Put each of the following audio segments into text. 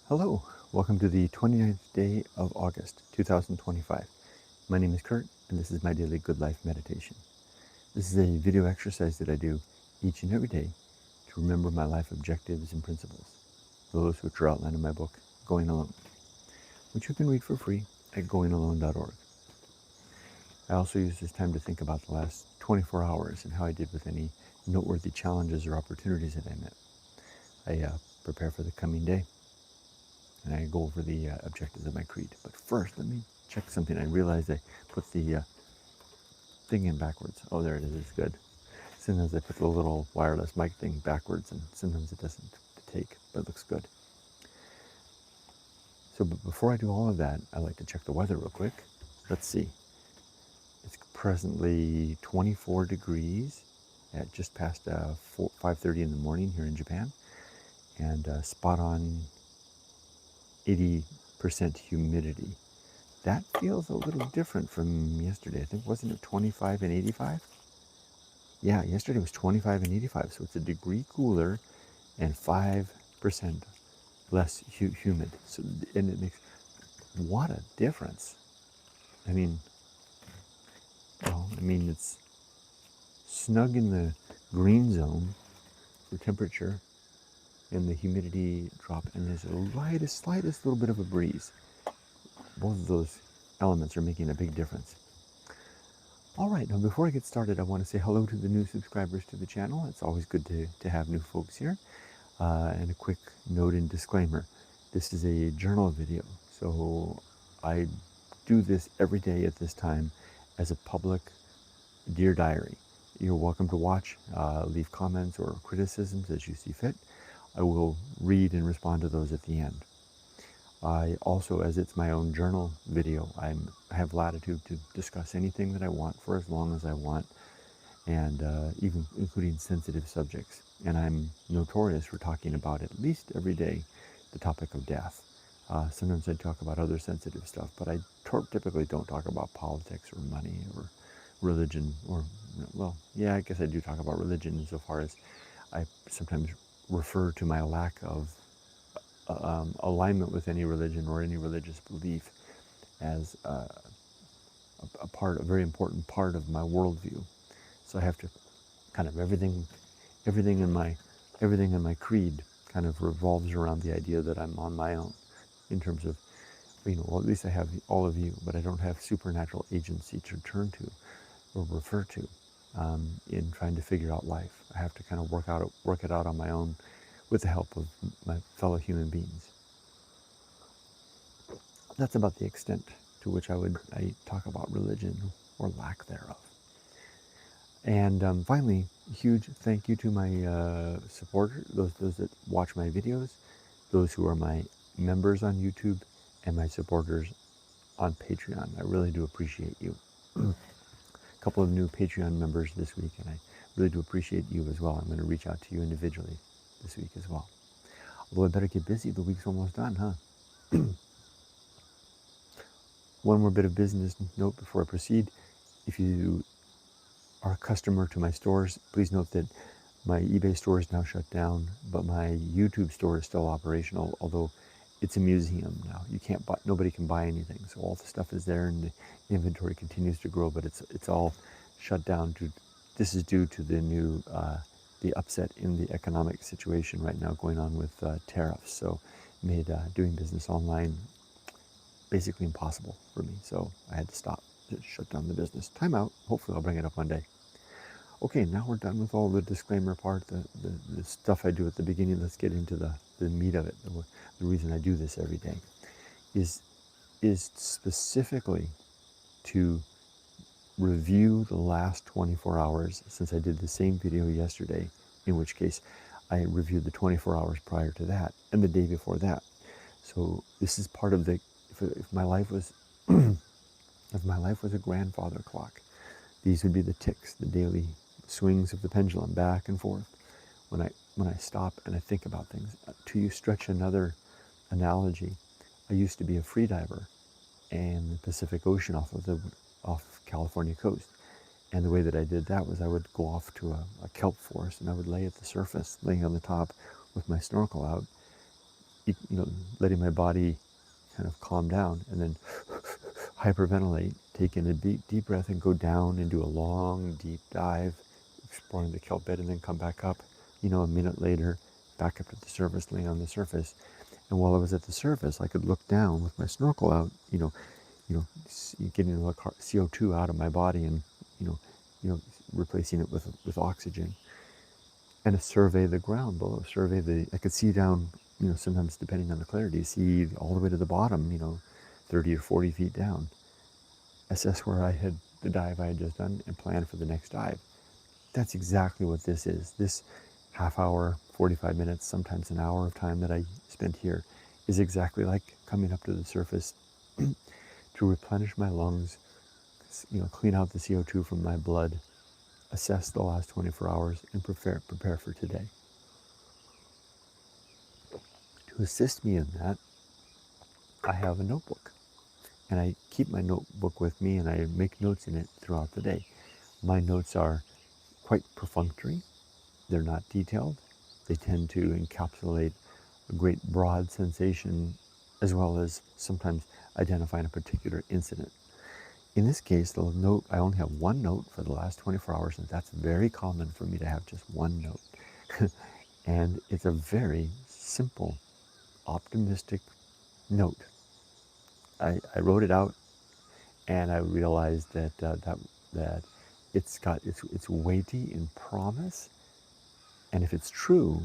Hello, welcome to the 29th day of August 2025. My name is Kurt, and this is my daily Good Life meditation. This is a video exercise that I do each and every day to remember my life objectives and principles, those which are outlined in my book, Going Alone, which you can read for free at goingalone.org. I also use this time to think about the last 24 hours and how I did with any noteworthy challenges or opportunities that I met. I prepare for the coming day, and I go over the objectives of my creed. But first, let me check something. I realized I put the thing in backwards. Oh, there it is. It's good. Sometimes I put the little wireless mic thing backwards, and sometimes it doesn't take, but it looks good. So, but before I do all of that, I like to check the weather real quick. Let's see. It's presently 24 degrees at just past 5:30 in the morning here in Japan, and spot on 80% humidity. That feels a little different from yesterday. I think, wasn't it 25 and 85? Yeah, yesterday was 25 and 85, so it's a degree cooler and 5% less humid. So, and it makes, what a difference. I mean, it's snug in the green zone for temperature and the humidity drop, and there's a slightest little bit of a breeze. Both of those elements are making a big difference. All right, now before I get started, I want to say hello to the new subscribers to the channel. It's always good to have new folks here. And a quick note and disclaimer. This is a journal video, so I do this every day at this time as a public Dear Diary. You're welcome to watch, leave comments or criticisms as you see fit. I will read and respond to those at the end. I also, as it's my own journal video, I have latitude to discuss anything that I want for as long as I want, and even including sensitive subjects. And I'm notorious for talking about, at least every day, the topic of death. Sometimes I talk about other sensitive stuff, but I typically don't talk about politics or money or religion, or, well, yeah, I guess I do talk about religion insofar as I sometimes refer to my lack of alignment with any religion or any religious belief as a very important part of my worldview. So I have to kind of everything in my creed kind of revolves around the idea that I'm on my own, in terms of, well, at least I have all of you, but I don't have supernatural agency to turn to or refer to in trying to figure out life. I have to kind of work it out on my own with the help of my fellow human beings. That's about the extent to which I talk about religion or lack thereof. And finally, huge thank you to my supporters, those that watch my videos, those who are my members on YouTube, and my supporters on Patreon. I really do appreciate you. A couple of new Patreon members this week, and I really do appreciate you as well. I'm going to reach out to you individually this week as well. Although I better get busy, the week's almost done, huh? One more bit of business note before I proceed. If you are a customer to my stores, please note that my eBay store is now shut down, but my YouTube store is still operational, although it's a museum now. You can't buy, nobody can buy anything, so all the stuff is there and the inventory continues to grow, but it's all shut down. This is due to the new the upset in the economic situation right now going on with tariffs. So made doing business online basically impossible for me. So I had to stop, shut down the business. Time out. Hopefully I'll bring it up one day. Okay, now we're done with all the disclaimer part, the stuff I do at the beginning. Let's get into the meat of it. The reason I do this every day is specifically to review the last 24 hours, since I did the same video yesterday, in which case I reviewed the 24 hours prior to that and the day before that. So this is part of the, if my life was if my life was a grandfather clock, these would be the ticks, the daily swings of the pendulum back and forth when I stop and I think about things. To stretch another analogy, I used to be a free diver in the Pacific Ocean off California coast. And the way that I did that was I would go off to a kelp forest and I would lay at the surface, laying on the top with my snorkel out, letting my body kind of calm down, and then hyperventilate, take in a deep breath and go down and do a long, deep dive, exploring the kelp bed, and then come back up, a minute later, back up to the surface, laying on the surface. And while I was at the surface, I could look down with my snorkel out, getting the CO2 out of my body and, replacing it with oxygen, and survey the ground below, I could see down, sometimes depending on the clarity, see all the way to the bottom, 30 or 40 feet down, assess where the dive I had just done and plan for the next dive. That's exactly what this is. This half hour, 45 minutes, sometimes an hour of time that I spent here is exactly like coming up to the surface to replenish my lungs, clean out the CO2 from my blood, assess the last 24 hours, and prepare for today. To assist me in that, I have a notebook, and I keep my notebook with me, and I make notes in it throughout the day. My notes are quite perfunctory. They're not detailed. They tend to encapsulate a great broad sensation, as well as sometimes identifying a particular incident. In this case, the note, I only have one note for the last 24 hours, and that's very common for me to have just one note. And it's a very simple, optimistic note. I wrote it out, and I realized that it's weighty in promise, and if it's true,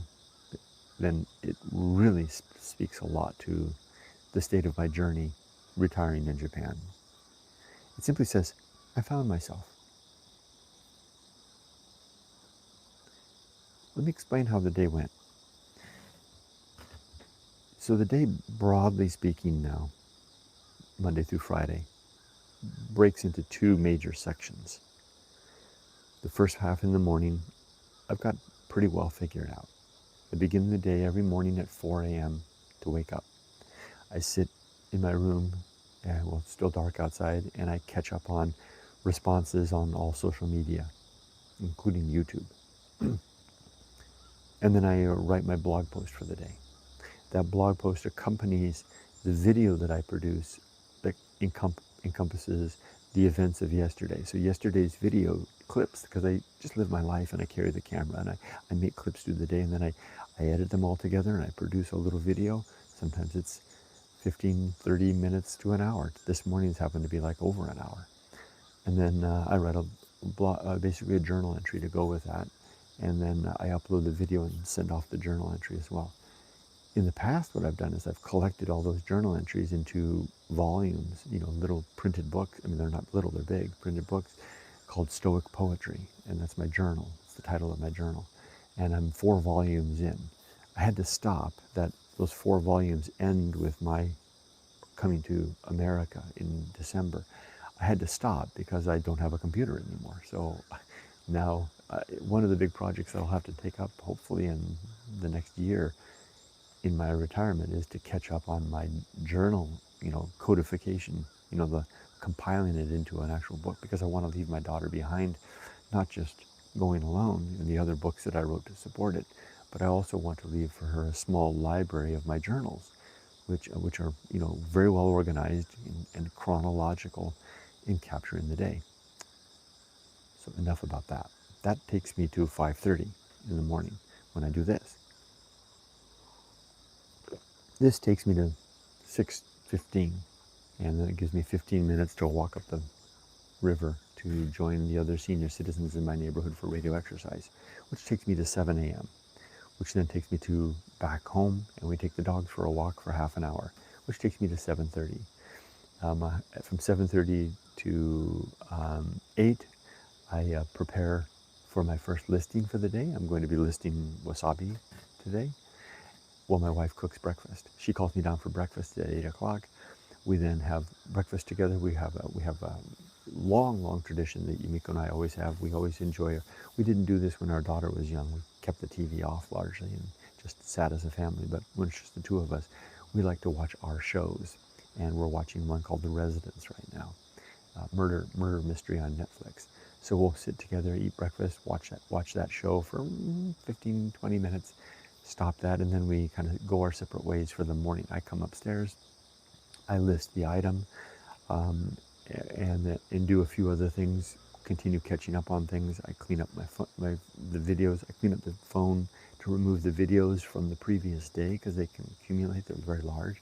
then it really speaks a lot to the state of my journey retiring in Japan. It simply says, I found myself. Let me explain how the day went. So the day, broadly speaking now, Monday through Friday, breaks into two major sections. The first half in the morning, I've got pretty well figured out. I begin the day every morning at 4 a.m. to wake up. I sit in my room, it's still dark outside, and I catch up on responses on all social media, including YouTube. And then I write my blog post for the day. That blog post accompanies the video that I produce that encompasses the events of yesterday. So yesterday's video clips, because I just live my life and I carry the camera and I make clips through the day, and then I edit them all together and I produce a little video. Sometimes it's 15, 30 minutes to an hour. This morning's happened to be like over an hour. And then I write basically a journal entry to go with that. And then I upload the video and send off the journal entry as well. In the past, what I've done is I've collected all those journal entries into volumes, little printed books. I mean, they're not little, they're big, printed books called Stoic Poetry. And that's my journal. It's the title of my journal. And I'm 4 volumes in. I had to stop. Those 4 volumes end with my coming to America in December. I had to stop because I don't have a computer anymore. So now one of the big projects that I'll have to take up, hopefully in the next year in my retirement, is to catch up on my journal, codification, the compiling it into an actual book, because I want to leave my daughter behind, not just going alone in the other books that I wrote to support it, but I also want to leave for her a small library of my journals, which are very well organized and chronological in capturing the day. So enough about that. That takes me to 5:30 in the morning when I do this. This takes me to 6:15, and then it gives me 15 minutes to walk up the river to join the other senior citizens in my neighborhood for radio exercise, which takes me to 7 a.m., which then takes me to back home, and we take the dogs for a walk for half an hour, which takes me to 7:30. From 7:30 to 8, I prepare for my first listing for the day. I'm going to be listing wasabi today. Well, my wife cooks breakfast. She calls me down for breakfast at 8 o'clock. We then have breakfast together. We have a long tradition that Yumiko and I always have. We always enjoy it. We didn't do this when our daughter was young. We kept the TV off largely and just sat as a family. But when it's just the two of us, we like to watch our shows. And we're watching one called The Residence right now, murder mystery on Netflix. So we'll sit together, eat breakfast, watch that show for 15, 20 minutes, stop that, and then we kind of go our separate ways for the morning. I come upstairs, I list the item, um, and do a few other things, continue catching up on things. I clean up the videos. I clean up the phone to remove the videos from the previous day because they can accumulate. They're very large.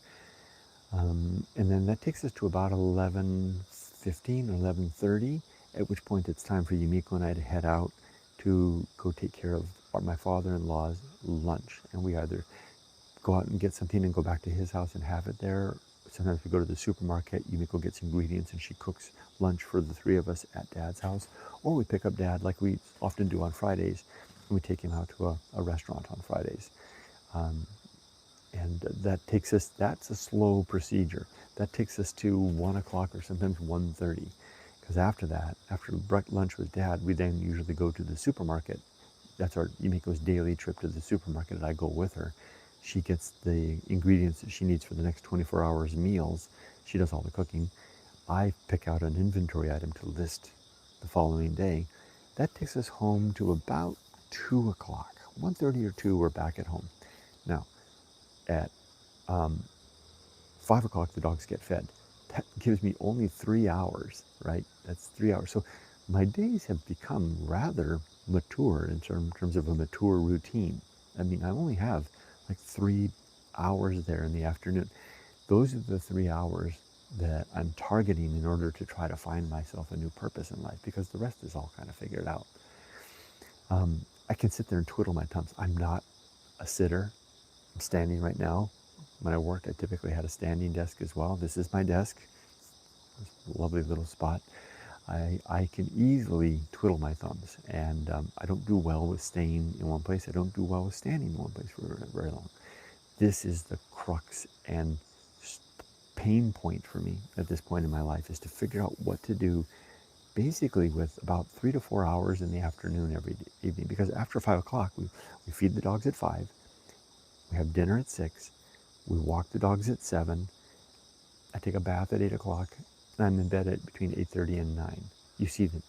And then that takes us to about 11:15 or 11:30, at which point it's time for Yumiko and I to head out to go take care of my father-in-law's lunch. And we either go out and get something and go back to his house and have it there. Sometimes we go to the supermarket, Yumiko gets ingredients and she cooks lunch for the three of us at Dad's house. Or we pick up Dad like we often do on Fridays, and we take him out to a restaurant on Fridays. And that takes us, that's a slow procedure. That takes us to 1 o'clock or sometimes 1:30. Because after that, after lunch with Dad, we then usually go to the supermarket. That's our Yumiko's daily trip to the supermarket, and I go with her. She gets the ingredients that she needs for the next 24 hours meals. She does all the cooking. I pick out an inventory item to list the following day. That takes us home to about 2 o'clock. 1:30 or 2, we're back at home. Now, at 5 o'clock, the dogs get fed. That gives me only 3 hours, right? That's 3 hours. So my days have become rather mature in terms of a mature routine. I mean, I only have like 3 hours there in the afternoon. Those are the 3 hours that I'm targeting in order to try to find myself a new purpose in life, because the rest is all kind of figured out. I can sit there and twiddle my thumbs. I'm not a sitter. I'm standing right now. When I worked, I typically had a standing desk as well. This is my desk. It's a lovely little spot. I can easily twiddle my thumbs, and I don't do well with staying in one place. I don't do well with standing in one place for very long. This is the crux and pain point for me at this point in my life, is to figure out what to do basically with about 3 to 4 hours in the afternoon every evening. Because after 5 o'clock, we feed the dogs at 5, we have dinner at 6, we walk the dogs at 7, I take a bath at 8 o'clock, and I'm in bed at between 8:30 and 9. You see that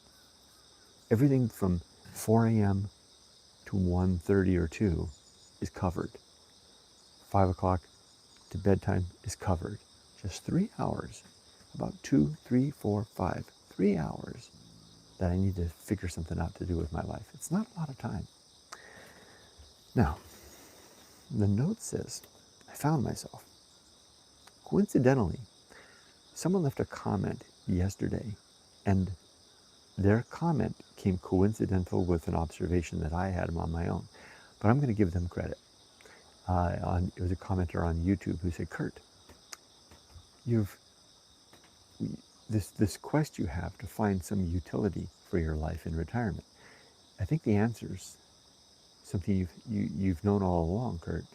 everything from 4 a.m. to 1:30 or 2 is covered. 5 o'clock to bedtime is covered. Just 3 hours, about 2, 3, 4, 5, 3 hours that I need to figure something out to do with my life. It's not a lot of time. Now, the note says, I found myself. Coincidentally, someone left a comment yesterday, and their comment came coincidental with an observation that I had on my own. But I'm going to give them credit. It was a commenter on YouTube who said, Kurt, this quest you have to find some utility for your life in retirement. I think the answer's something you've known all along, Kurt.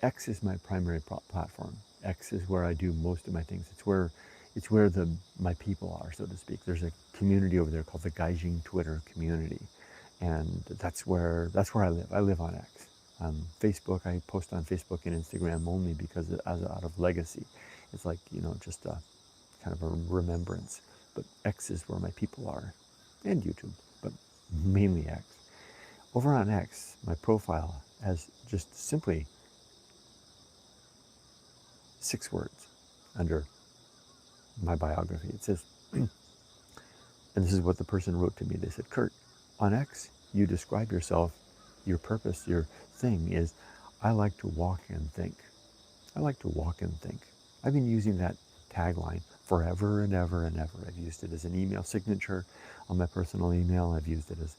X is my primary platform. X is where I do most of my things. It's where my people are, so to speak. There's a community over there called the Gaijin Twitter community, and that's where I live. I live on X. Facebook, I post on Facebook and Instagram only because out of legacy. It's like, just a kind of a remembrance. But X is where my people are, and YouTube, but mainly X. Over on X, my profile has just simply 6 words under my biography. It says, and this is what the person wrote to me. They said, Kurt, on X, you describe yourself, your purpose, your thing is, I like to walk and think. I like to walk and think. I've been using that tagline forever and ever and ever. I've used it as an email signature on my personal email. I've used it as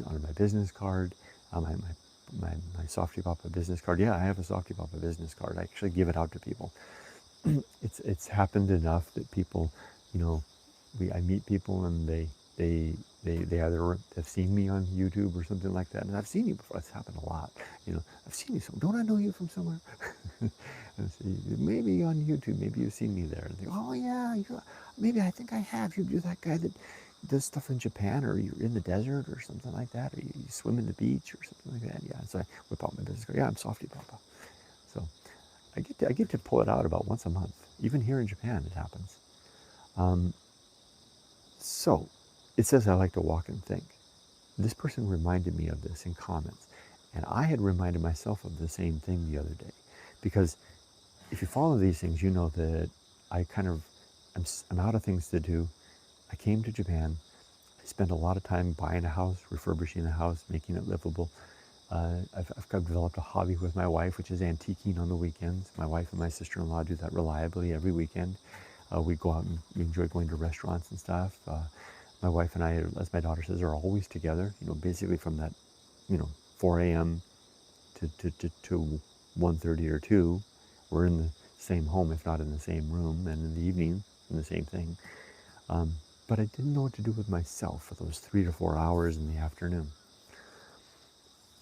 on my business card, my softypapa business card. Yeah, I have a softypapa business card. I actually give it out to people. It's happened enough that people, I meet people and they either have seen me on YouTube or something like that, and I've seen you before. It's happened a lot. I've seen you. Don't I know you from somewhere? And see, maybe on YouTube, maybe you've seen me there. And think, oh yeah, maybe I think I have. You're that guy that does stuff in Japan, or you're in the desert or something like that, or you swim in the beach or something like that. Yeah, so I whip out my business card. Yeah, I'm softypapa. So I get to pull it out about once a month. Even here in Japan, it happens. So it says I like to walk and think. This person reminded me of this in comments, And I had reminded myself of the same thing the other day, because if you follow these things, you know that I kind of, I'm out of things to do. I came to Japan. I spent a lot of time buying a house, refurbishing a house, making it livable. I've kind of developed a hobby with my wife, which is antiquing on the weekends. My wife and my sister-in-law do that reliably every weekend. We go out and we enjoy going to restaurants and stuff. My wife and I, as my daughter says, are always together. You know, basically from that, 4 a.m. to 1:30 or 2, we're in the same home, if not in the same room, and in the evening, in the same thing. But I didn't know what to do with myself for those 3 to 4 hours in the afternoon.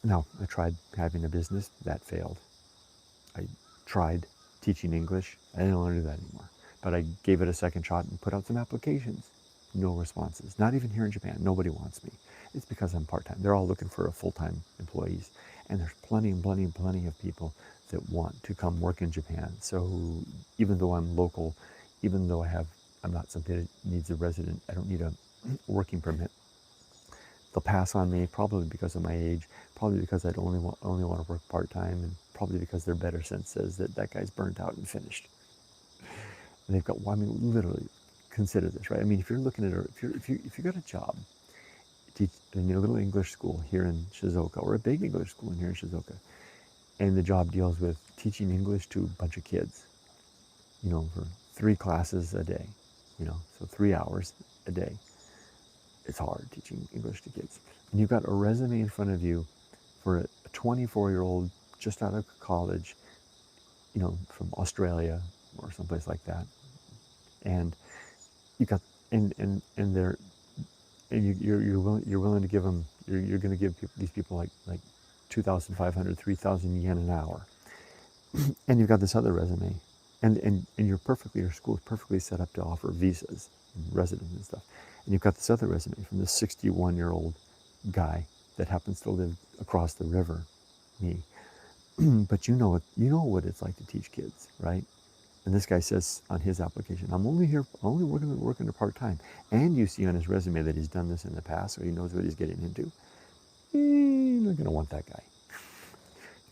Now, I tried having a business, that failed. I tried teaching English, I didn't want to do that anymore. But I gave it a second shot and put out some applications. No responses. Not even here in Japan. Nobody wants me. It's because I'm part-time. They're all looking for a full-time employees. And there's plenty and plenty and plenty of people that want to come work in Japan. So even though I'm local, even though I'm not somebody that needs a resident, I don't need a working permit, they'll pass on me, probably because of my age, probably because I'd only want to work part-time, and probably because their better sense says that guy's burnt out and finished. And they've got, well, I mean, literally, consider this, right? I mean, if you're looking at, if you got a job, teach in a little English school here in Shizuoka, or a big English school here in Shizuoka, and the job deals with teaching English to a bunch of kids, for 3 classes a day, so 3 hours a day. It's hard teaching English to kids. And you've got a resume in front of you for a 24-year-old just out of college, from Australia or someplace like that. And you got, and they're, and you're willing to give them, you're going to give these people like 2,500, 3,000 yen an hour. And you've got this other resume, and your school is perfectly set up to offer visas and residence and stuff. And you've got this other resume from this 61-year-old guy that happens to live across the river, me. But you know what it's like to teach kids, right? And this guy says on his application, I'm only working part-time. And you see on his resume that he's done this in the past, so he knows what he's getting into. You're not going to want that guy.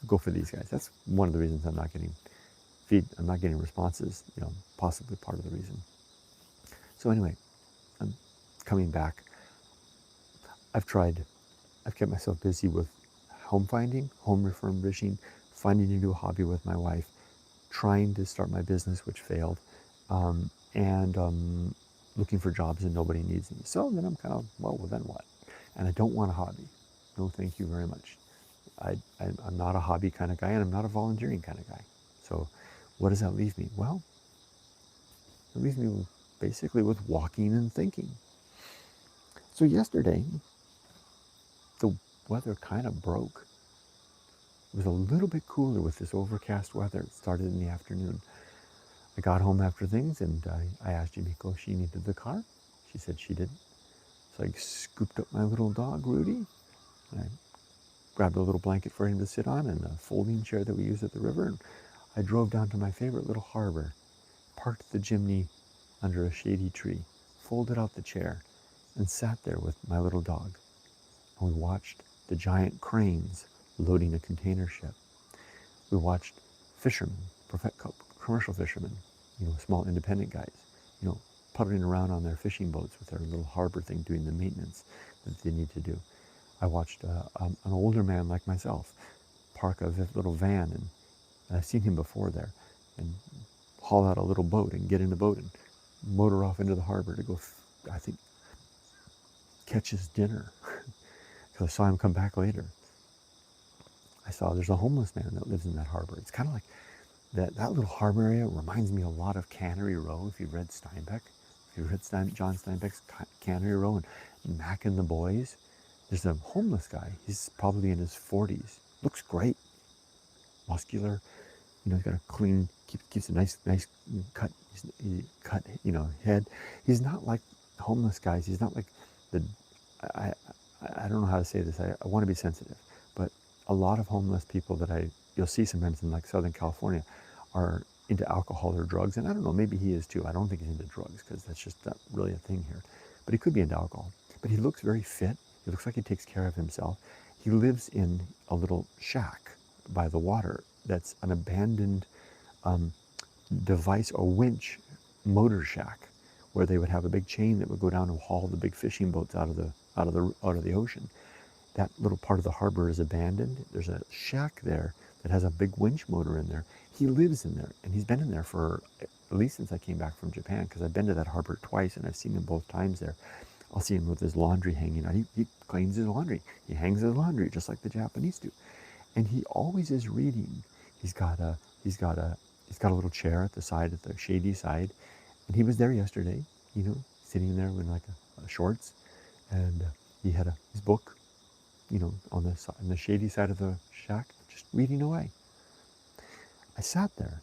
Go for these guys. That's one of the reasons I'm not getting responses, possibly part of the reason. So anyway, I'm coming back. I've kept myself busy with home finding, home refurbishing, finding a new hobby with my wife, trying to start my business, which failed, and looking for jobs and nobody needs me. So then I'm kind of, well, then what? And I don't want a hobby. No, thank you very much. I'm not a hobby kind of guy, and I'm not a volunteering kind of guy. So what does that leave me? Well, it leaves me basically with walking and thinking. So yesterday, the weather kind of broke. It was a little bit cooler with this overcast weather. It started in the afternoon. I got home after things, and I asked Yumiko if she needed the car. She said she didn't. So I scooped up my little dog, Rudy, and I grabbed a little blanket for him to sit on and a folding chair that we use at the river, and I drove down to my favorite little harbor, parked the Jimny under a shady tree, folded out the chair, and sat there with my little dog. And we watched the giant cranes loading a container ship. We watched fishermen, commercial fishermen, small independent guys, puttering around on their fishing boats with their little harbor thing, doing the maintenance that they need to do. I watched an older man like myself park a little van, and I've seen him before there, and haul out a little boat and get in the boat and motor off into the harbor to go, I think, catch his dinner. Because I saw him come back later. I saw there's a homeless man that lives in that harbor. It's kind of like that little harbor area reminds me a lot of Cannery Row, if you've read Steinbeck. If you've read John Steinbeck's Cannery Row and Mac and the Boys, there's a homeless guy. He's probably in his 40s. Looks great. Muscular. He's got a clean, keeps a nice cut head. He's not like homeless guys. He's not like I don't know how to say this. I want to be sensitive, but a lot of homeless people that you'll see sometimes in like Southern California are into alcohol or drugs, and I don't know, maybe he is too. I don't think he's into drugs because that's just not really a thing here, but he could be into alcohol. But he looks very fit. He looks like he takes care of himself. He lives in a little shack by the water that's an abandoned um, device or winch motor shack, where they would have a big chain that would go down and haul the big fishing boats out of the ocean. That little part of the harbor is abandoned. There's a shack there that has a big winch motor in there. He lives in there, and he's been in there for at least since I came back from Japan, because I've been to that harbor twice and I've seen him both times there. I'll see him with his laundry hanging out. He cleans his laundry. He hangs his laundry just like the Japanese do. And he always is reading. He's got a he's got a he's got a little chair at the side, at the shady side, and he was there yesterday. Sitting there with like a shorts, and he had his book, on the shady side of the shack, just reading away. I sat there,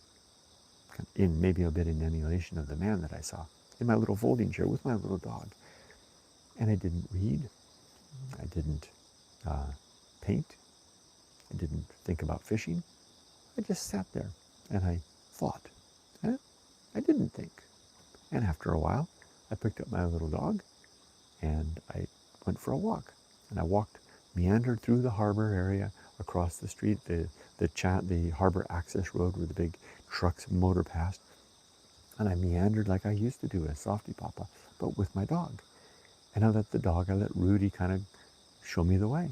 in maybe a bit in emulation of the man that I saw, in my little folding chair with my little dog, and I didn't read. I didn't paint. I didn't think about fishing. I just sat there and I thought. I didn't think. And after a while, I picked up my little dog and I went for a walk. And I meandered through the harbor area, across the street, the harbor access road where the big trucks motor past. And I meandered like I used to do as softypapa, but with my dog. And I let Rudy kind of show me the way.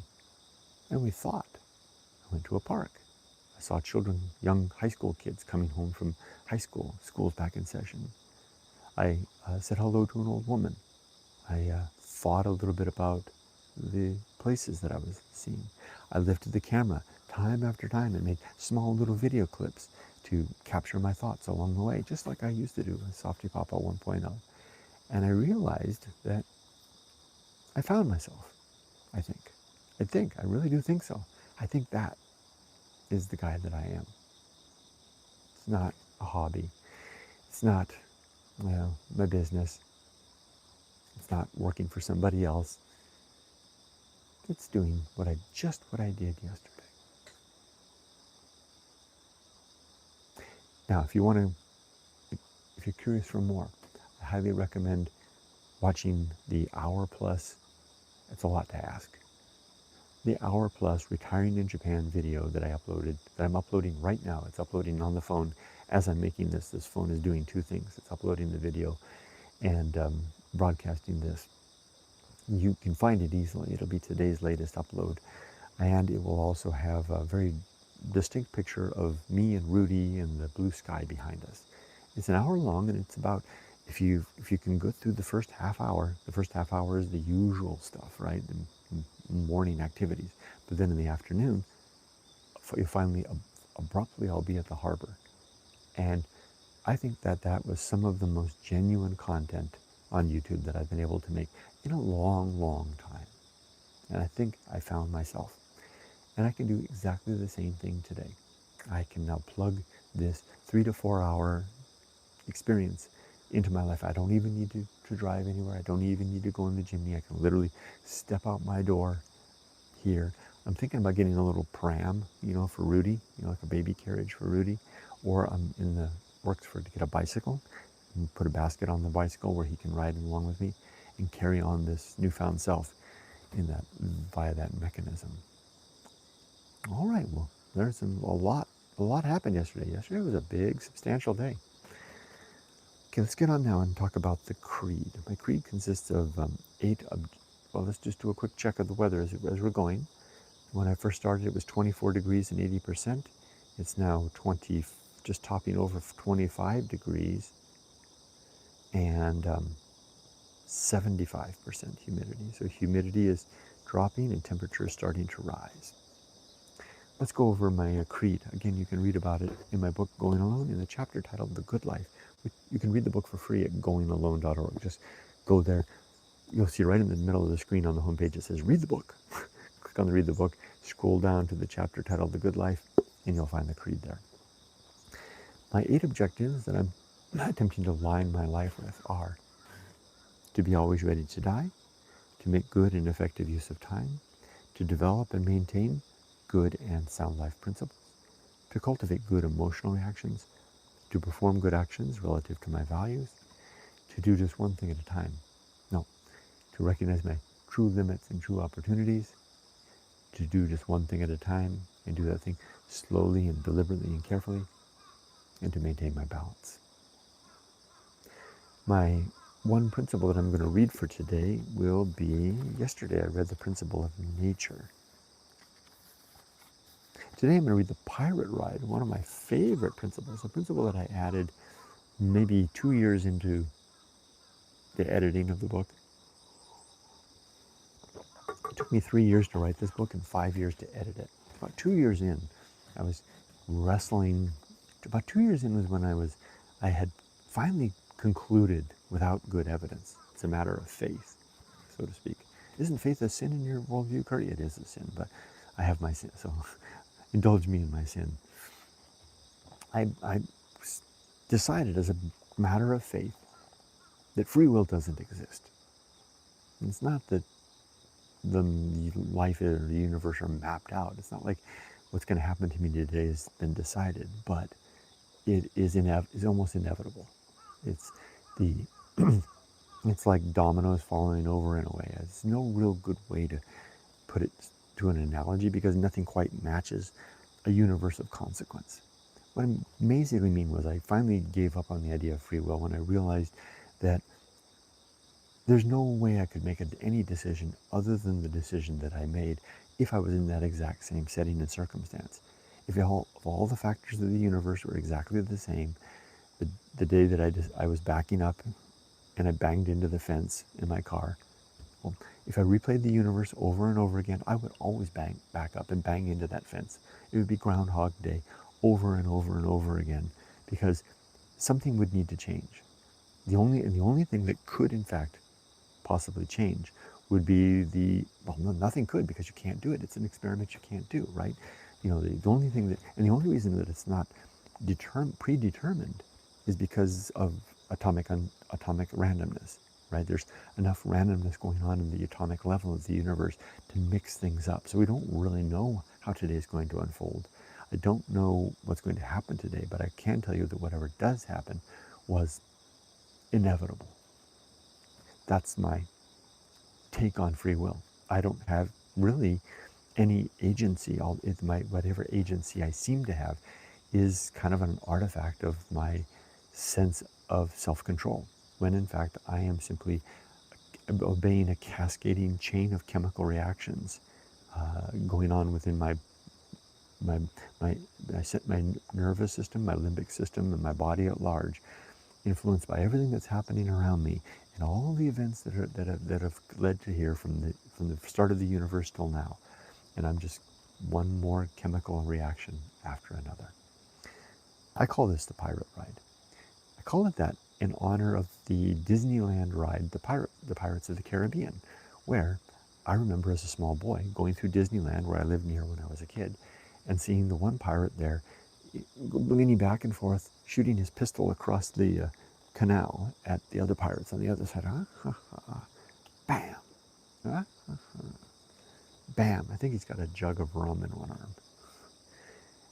And we thought. I went to a park. I saw children, young high school kids coming home from high school. School's back in session. I said hello to an old woman. I thought a little bit about the places that I was seeing. I lifted the camera time after time and made small little video clips to capture my thoughts along the way, just like I used to do with softypapa 1.0. And I realized that I found myself, I think. I really do think so. I think that is the guy that I am. It's not a hobby. It's not, my business. It's not working for somebody else. It's doing what I did yesterday. Now, if you're curious for more, I highly recommend watching the hour plus. It's a lot to ask. The hour plus retiring in Japan video that I'm uploading right now. It's uploading on the phone as I'm making this. This phone is doing two things. It's uploading the video and broadcasting this. You can find it easily. It'll be today's latest upload. And it will also have a very distinct picture of me and Rudy and the blue sky behind us. It's an hour long, and it's about, if you can go through the first half hour is the usual stuff, right? The morning activities. But then in the afternoon, you finally, abruptly, I'll be at the harbor. And I think that was some of the most genuine content on YouTube that I've been able to make in a long, long time. And I think I found myself. And I can do exactly the same thing today. I can now plug this 3 to 4 hour experience into my life. I don't even need to drive anywhere. I don't even need to go in the chimney. I can literally step out my door here. I'm thinking about getting a little pram, for Rudy, like a baby carriage for Rudy. Or I'm in the works to get a bicycle and put a basket on the bicycle where he can ride along with me and carry on this newfound self via that mechanism. All right, well, there's a lot happened yesterday. Yesterday was a big, substantial day. Okay, let's get on now and talk about the creed. My creed consists of let's just do a quick check of the weather as we're going. When I first started, it was 24 degrees and 80%. It's now just topping over 25 degrees and 75% humidity. So humidity is dropping and temperature is starting to rise. Let's go over my creed. Again, you can read about it in my book, Going Alone, in the chapter titled The Good Life. You can read the book for free at goingalone.org. Just go there. You'll see right in the middle of the screen on the homepage, it says, read the book. Click on the read the book, scroll down to the chapter titled The Good Life, and you'll find the creed there. My 8 objectives that I'm attempting to align my life with are to be always ready to die, to make good and effective use of time, to develop and maintain good and sound life principles, to cultivate good emotional reactions, to perform good actions relative to my values, to do just one thing at a time. No, to recognize my true limits and true opportunities, to do just one thing at a time and do that thing slowly and deliberately and carefully, and to maintain my balance. My one principle that I'm going to read for today will be, yesterday I read the principle of nature. Today I'm going to read the pirate ride, one of my favorite principles, a principle that I added maybe 2 years into the editing of the book. It took me 3 years to write this book and 5 years to edit it. About 2 years in, I was wrestling. About 2 years in was when I had finally concluded without good evidence. It's a matter of faith, so to speak. Isn't faith a sin in your worldview, Curry? It is a sin, but I have my sin, so indulge me in my sin. I decided as a matter of faith that free will doesn't exist. It's not that the life or the universe are mapped out. It's not like what's going to happen to me today has been decided, but it is almost inevitable. It's the it's like dominoes falling over in a way. There's no real good way to put it to an analogy because nothing quite matches a universe of consequence. What I basically mean was I finally gave up on the idea of free will when I realized that there's no way I could make any decision other than the decision that I made if I was in that exact same setting and circumstance. If all the factors of the universe were exactly the same, the day that I was backing up and I banged into the fence in my car, well, if I replayed the universe over and over again, I would always back up and bang into that fence. It would be Groundhog Day over and over and over again because something would need to change. The only thing that could, in fact, possibly change would be nothing could because you can't do it. It's an experiment you can't do, right? The only thing and the only reason that it's not predetermined is because of atomic randomness, right? There's enough randomness going on in the atomic level of the universe to mix things up. So we don't really know how today is going to unfold. I don't know what's going to happen today, but I can tell you that whatever does happen was inevitable. That's my take on free will. I don't have really any agency. Whatever agency I seem to have is kind of an artifact of my sense of self-control, when in fact I am simply obeying a cascading chain of chemical reactions going on within my nervous system, my limbic system, and my body at large, influenced by everything that's happening around me and all the events that have led to here from the start of the universe till now. And I'm just one more chemical reaction after another. I call this the pirate ride. I call it that in honor of the Disneyland ride, the Pirates of the Caribbean, where I remember as a small boy going through Disneyland, where I lived near when I was a kid, and seeing the one pirate there leaning back and forth, shooting his pistol across the canal at the other pirates on the other side. Bam! Bam! I think he's got a jug of rum in one arm.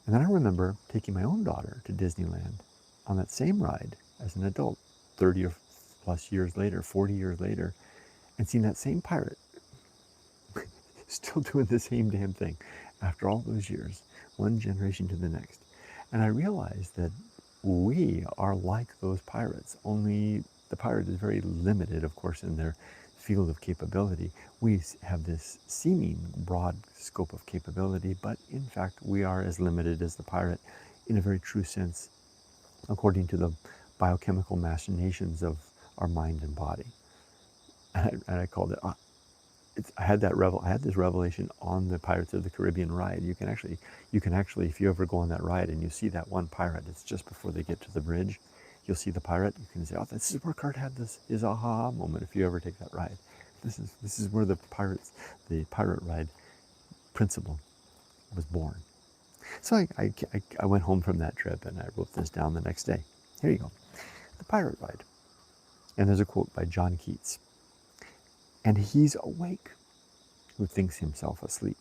And then I remember taking my own daughter to Disneyland on that same ride as an adult, 30 or plus years later, 40 years later, and seeing that same pirate still doing the same damn thing after all those years, one generation to the next. And I realized that we are like those pirates, only the pirate is very limited, of course, in their field of capability. We have this seeming broad scope of capability, but in fact, we are as limited as the pirate in a very true sense, according to the biochemical machinations of our mind and body. And I called it, I had this revelation on the Pirates of the Caribbean ride. You can actually, if you ever go on that ride and you see that one pirate, it's just before they get to the bridge, you'll see the pirate. You can say, oh, this is where Kurt had his aha moment. If you ever take that ride, this is where the pirate ride principle was born. So I went home from that trip and I wrote this down the next day. Here you go, the pirate ride. And there's a quote by John Keats. And he's awake who thinks himself asleep.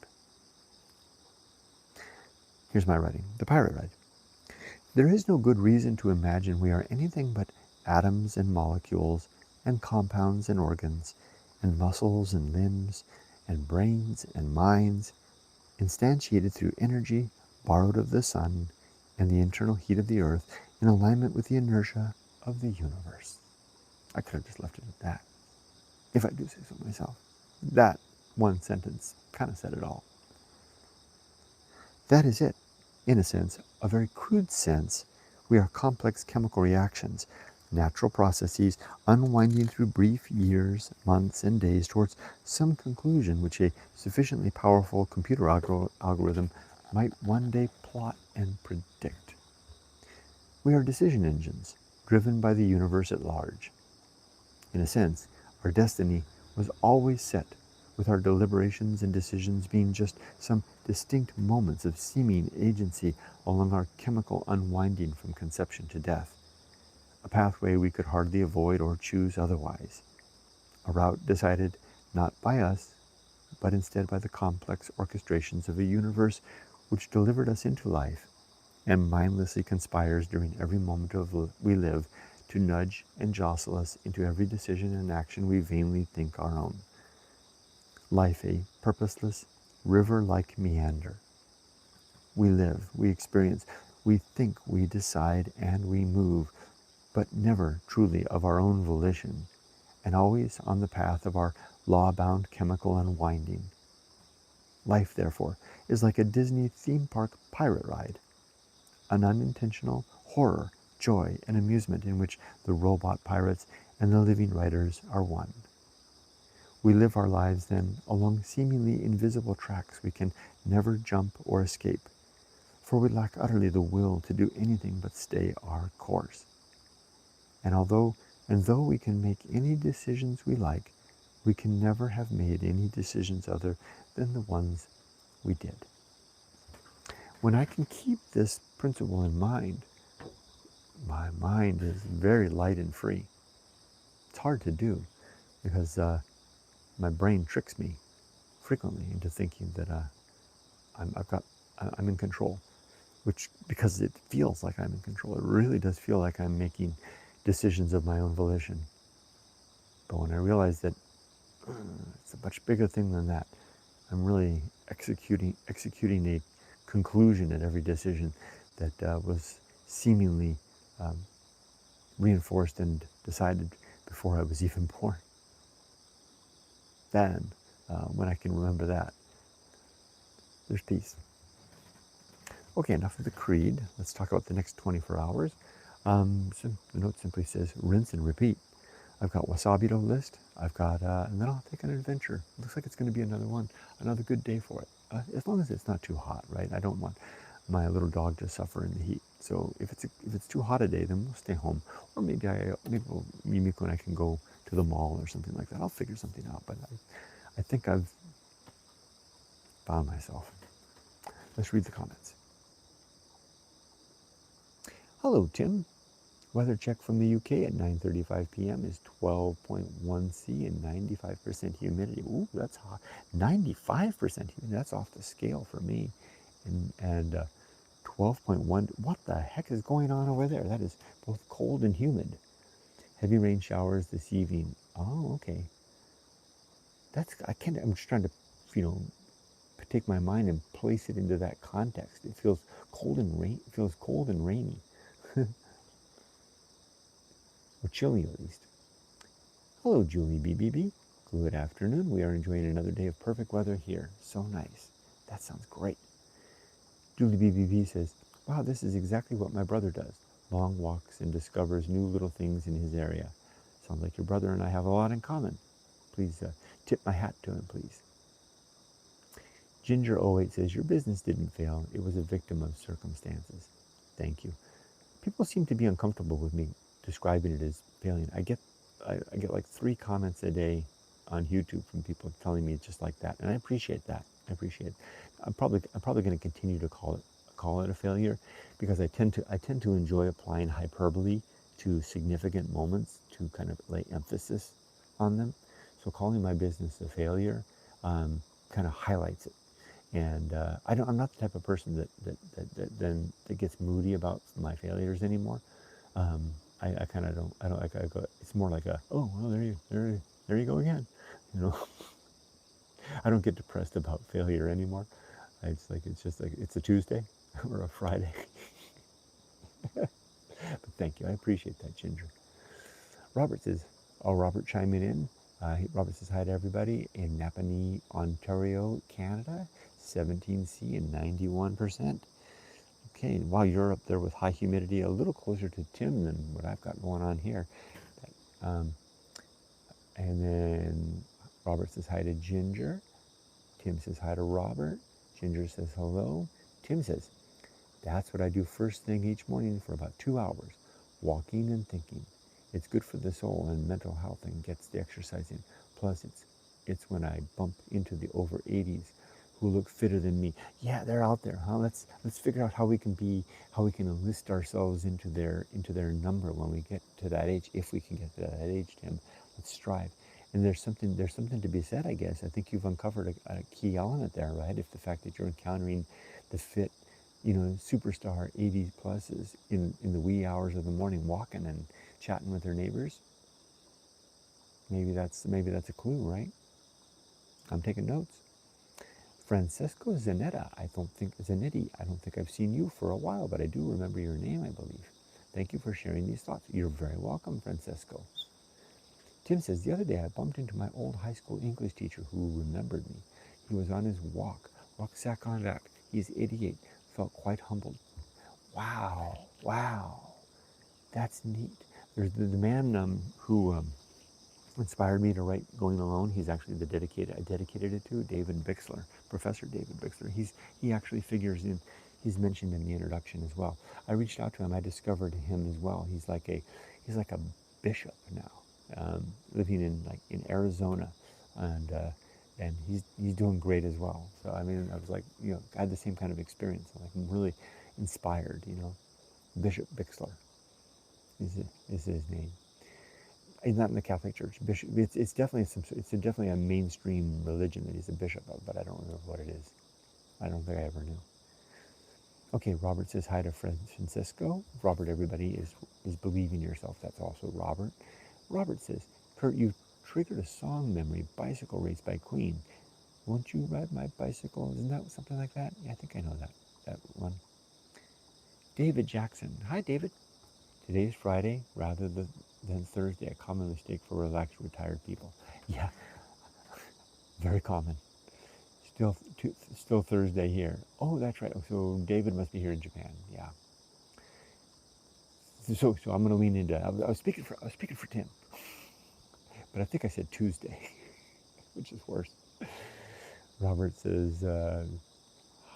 Here's my writing. The pirate ride. There is no good reason to imagine we are anything but atoms and molecules and compounds and organs and muscles and limbs and brains and minds instantiated through energy borrowed of the sun and the internal heat of the earth in alignment with the inertia of the universe. I could have just left it at that, if I do say so myself. That one sentence kind of said it all. That is it. In a sense, a very crude sense, we are complex chemical reactions, natural processes unwinding through brief years, months, and days towards some conclusion which a sufficiently powerful computer algorithm might one day plot and predict. We are decision engines, driven by the universe at large. In a sense, our destiny was always set, with our deliberations and decisions being just some distinct moments of seeming agency along our chemical unwinding from conception to death, a pathway we could hardly avoid or choose otherwise, a route decided not by us, but instead by the complex orchestrations of a universe which delivered us into life and mindlessly conspires during every moment we live to nudge and jostle us into every decision and action we vainly think our own. Life a purposeless, river-like meander. We live, we experience, we think, we decide, and we move, but never truly of our own volition, and always on the path of our law-bound chemical unwinding. Life, therefore, is like a Disney theme park pirate ride, an unintentional horror, joy, and amusement in which the robot pirates and the living writers are one. We live our lives then along seemingly invisible tracks we can never jump or escape, for we lack utterly the will to do anything but stay our course. And though we can make any decisions we like, we can never have made any decisions other than the ones we did. When I can keep this principle in mind, my mind is very light and free. It's hard to do because my brain tricks me frequently into thinking that I'm in control, which, because it feels like I'm in control, it really does feel like I'm making decisions of my own volition. But when I realize that it's a much bigger thing than that, I'm really executing a conclusion at every decision that was seemingly reinforced and decided before I was even born. Then, when I can remember that, there's peace. Okay, enough of the creed. Let's talk about the next 24 hours. So the note simply says, rinse and repeat. I've got wasabi to list. I've got, and then I'll take an adventure. Looks like it's going to be another good day for it. As long as it's not too hot, right? I don't want my little dog to suffer in the heat. So if it's too hot a day, then we'll stay home. Or maybe Mimiko and I can go to the mall or something like that. I'll figure something out. But I think I've found myself. Let's read the comments. Hello, Tim. Weather check from the UK at 9:35 p.m. is 12.1 C and 95% humidity. Ooh, that's hot. 95% humidity. That's off the scale for me. And 12.1. What the heck is going on over there? That is both cold and humid. Heavy rain showers this evening. Oh, okay. I'm just trying to, take my mind and place it into that context. It feels cold and rainy. Or chilly at least. Hello, Julie BBB. Good afternoon. We are enjoying another day of perfect weather here. So nice. That sounds great. Julie BBB says, wow, this is exactly what my brother does. Long walks and discovers new little things in his area. Sounds like your brother and I have a lot in common. Please tip my hat to him, please. Ginger08 says, your business didn't fail. It was a victim of circumstances. Thank you. People seem to be uncomfortable with me describing it as failing. I get like 3 comments a day on YouTube from people telling me just like that, and I appreciate that. I'm probably going to continue to call it a failure, because I tend to enjoy applying hyperbole to significant moments to kind of lay emphasis on them. So calling my business a failure kind of highlights it. And I'm not the type of person that gets moody about my failures anymore. I kind of don't. I don't like. I go. It's more like oh well, there you go again. I don't get depressed about failure anymore. It's a Tuesday or a Friday. But thank you. I appreciate that, Ginger. Robert says, Robert chiming in. Robert says hi to everybody in Napanee, Ontario, Canada, 17C and 91%. Okay, wow, you're up there with high humidity, a little closer to Tim than what I've got going on here. Um, and then Robert says hi to Ginger. Tim says hi to Robert. Ginger says hello. Tim says, that's what I do first thing each morning for about 2 hours, walking and thinking. It's good for the soul and mental health and gets the exercise in. Plus, it's when I bump into the over 80s who look fitter than me. Yeah, they're out there, huh? Let's figure out how we can enlist ourselves into their number when we get to that age. If we can get to that age, Tim, let's strive. And there's something to be said, I guess. I think you've uncovered a key element there, right? If the fact that you're encountering the fit, superstar 80 pluses in the wee hours of the morning, walking and chatting with their neighbors, maybe that's a clue, right? I'm taking notes. Francesco Zanetti, I don't think I've seen you for a while, but I do remember your name, I believe. Thank you for sharing these thoughts. You're very welcome, Francesco. Tim says, the other day I bumped into my old high school English teacher who remembered me. He was on his rucksack on back. He's 88, felt quite humbled. Wow, that's neat. There's the man who inspired me to write Going Alone. He's actually I dedicated it to David Bixler, Professor David Bixler. He actually figures in, he's mentioned in the introduction as well. I reached out to him, I discovered him as well. He's like a bishop now, living in Arizona, and he's doing great as well. So I mean, I was like, I had the same kind of experience. I'm really inspired, Bishop Bixler is his name. He's not in the Catholic Church. Bishop. It's definitely a mainstream religion that he's a bishop of, but I don't remember what it is. I don't think I ever knew. Okay, Robert says hi to Francisco. Robert, everybody is believing yourself. That's also Robert. Robert says, Kurt, you triggered a song memory, Bicycle Race by Queen. Won't you ride my bicycle? Isn't that something like that? Yeah, I think I know that one. David Jackson. Hi, David. Today is Friday rather than Thursday, a common mistake for relaxed, retired people. Yeah, very common. Still Thursday here. Oh, that's right. So David must be here in Japan. Yeah. So I'm going to lean into. I was speaking for Tim, but I think I said Tuesday, which is worse. Robert says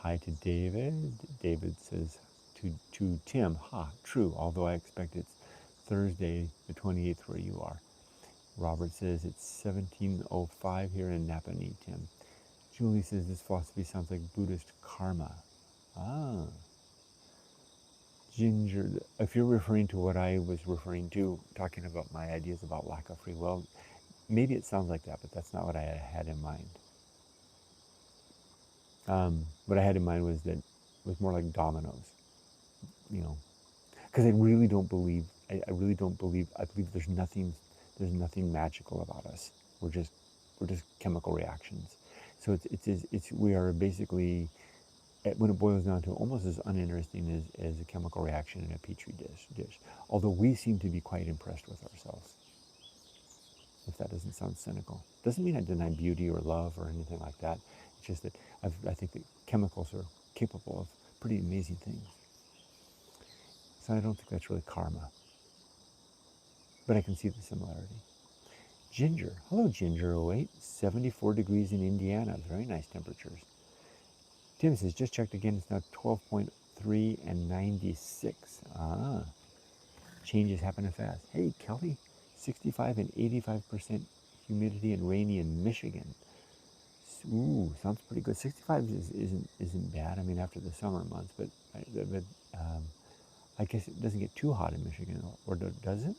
hi to David. David says to Tim. True. Although I expect it's Thursday, the 28th, where you are. Robert says it's 17:05 here in Napanee, Tim. Julie says this philosophy sounds like Buddhist karma. Ginger, if you're referring to what I was referring to, talking about my ideas about lack of free will, maybe it sounds like that, but that's not what I had in mind. What I had in mind was more like dominoes, because I really don't believe. I believe there's nothing magical about us. We're just chemical reactions. So we are basically, when it boils down to, almost as uninteresting as a chemical reaction in a petri dish. Although we seem to be quite impressed with ourselves. If that doesn't sound cynical, doesn't mean I deny beauty or love or anything like that. It's just that I think that chemicals are capable of pretty amazing things. So I don't think that's really karma, but I can see the similarity. Ginger, hello Ginger 08, 74 degrees in Indiana, very nice temperatures. Tim says, just checked again, it's now 12.3 and 96. Changes happening fast. Hey Kelly, 65 and 85% humidity and rainy in Michigan. Ooh, sounds pretty good. 65 isn't bad. I mean, after the summer months, but I guess it doesn't get too hot in Michigan, or does it?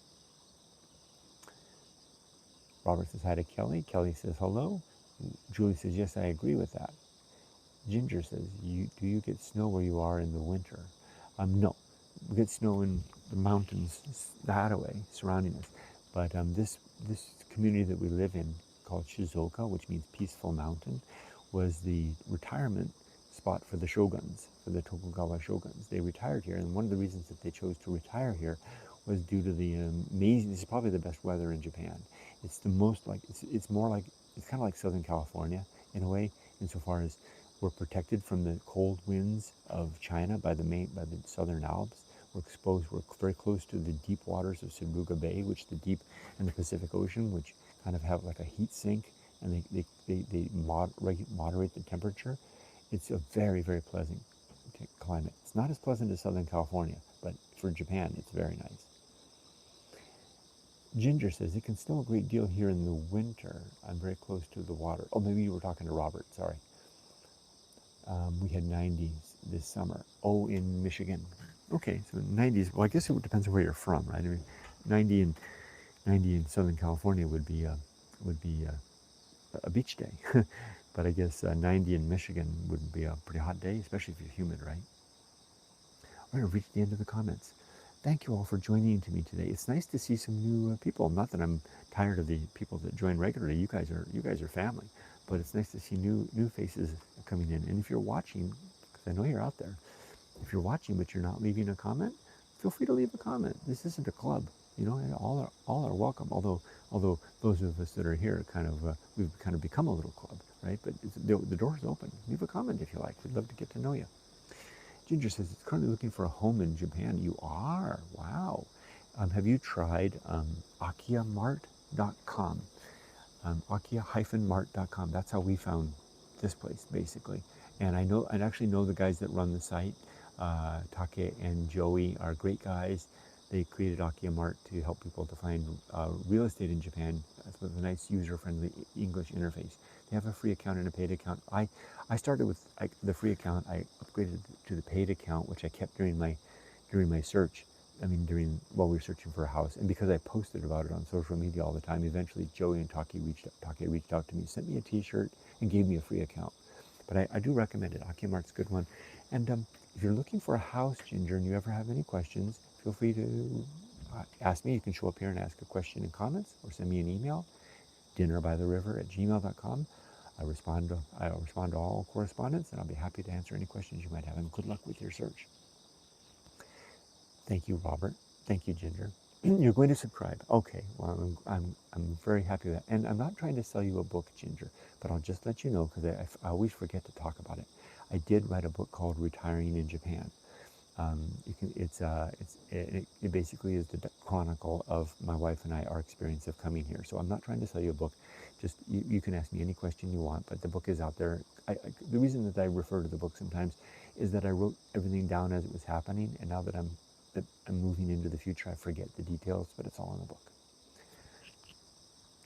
Robert says hi to Kelly. Kelly says hello. Julie says, yes, I agree with that. Ginger says, do you get snow where you are in the winter? No. We get snow in the mountains that way, surrounding us. But this community that we live in, called Shizuoka, which means peaceful mountain, was the retirement spot for the shoguns, for the Tokugawa shoguns. They retired here, and one of the reasons that they chose to retire here was due to the amazing. This is probably the best weather in Japan. It's the most like it's more like it's kind of like Southern California in a way, insofar as we're protected from the cold winds of China by the Southern Alps. We're exposed. We're very close to the deep waters of Suruga Bay, which the deep and the Pacific Ocean, which kind of have like a heat sink, and they moderate the temperature. It's a very, very pleasant climate. It's not as pleasant as Southern California, but for Japan, it's very nice. Ginger says, it can snow a great deal here in the winter. I'm very close to the water. Oh, maybe you were talking to Robert, sorry. We had 90s this summer. Oh, in Michigan. Okay, so 90s. Well, I guess it depends on where you're from, right? I mean, 90 in Southern California would be a beach day. But I guess 90 in Michigan would be a pretty hot day, especially if you're humid, right? All right, we've reached the end of the comments. Thank you all for joining me today. It's nice to see some new people. Not that I'm tired of the people that join regularly. You guys are family, but it's nice to see new faces coming in. And if you're watching, because I know you're out there, if you're watching but you're not leaving a comment, feel free to leave a comment. This isn't a club, you know. All are welcome. Although those of us that are here we've kind of become a little club, right? But the door's open. Leave a comment if you like. We'd love to get to know you. Ginger says, it's currently looking for a home in Japan. You are? Wow. Have you tried akiamart.com? Akia-mart.com. That's how we found this place, basically. And I actually know the guys that run the site. Take and Joey are great guys. They created Akiamart to help people to find real estate in Japan with a nice user-friendly English interface. They have a free account and a paid account. I started with the free account. I upgraded to the paid account, which I kept during my search. I mean, while we were searching for a house, and because I posted about it on social media all the time, eventually Joey and Take reached out to me, sent me a T-shirt, and gave me a free account. But I do recommend it. Akiamart's a good one. And if you're looking for a house, Ginger, and you ever have any questions, feel free to ask me. You can show up here and ask a question in comments, or send me an email, dinnerbytheriver@gmail.com. I respond to all correspondence, and I'll be happy to answer any questions you might have. And good luck with your search. Thank you, Robert. Thank you, Ginger. You're going to subscribe. Okay. Well, I'm very happy with that. And I'm not trying to sell you a book, Ginger, but I'll just let you know, because I always forget to talk about it. I did write a book called Retiring in Japan. It basically is the chronicle of my wife and I, our experience of coming here. So I'm not trying to sell you a book. Just you can ask me any question you want, but the book is out there. The reason that I refer to the book sometimes is that I wrote everything down as it was happening, and now that I'm moving into the future, I forget the details, but it's all in the book.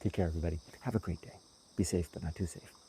Take care, everybody. Have a great day. Be safe, but not too safe.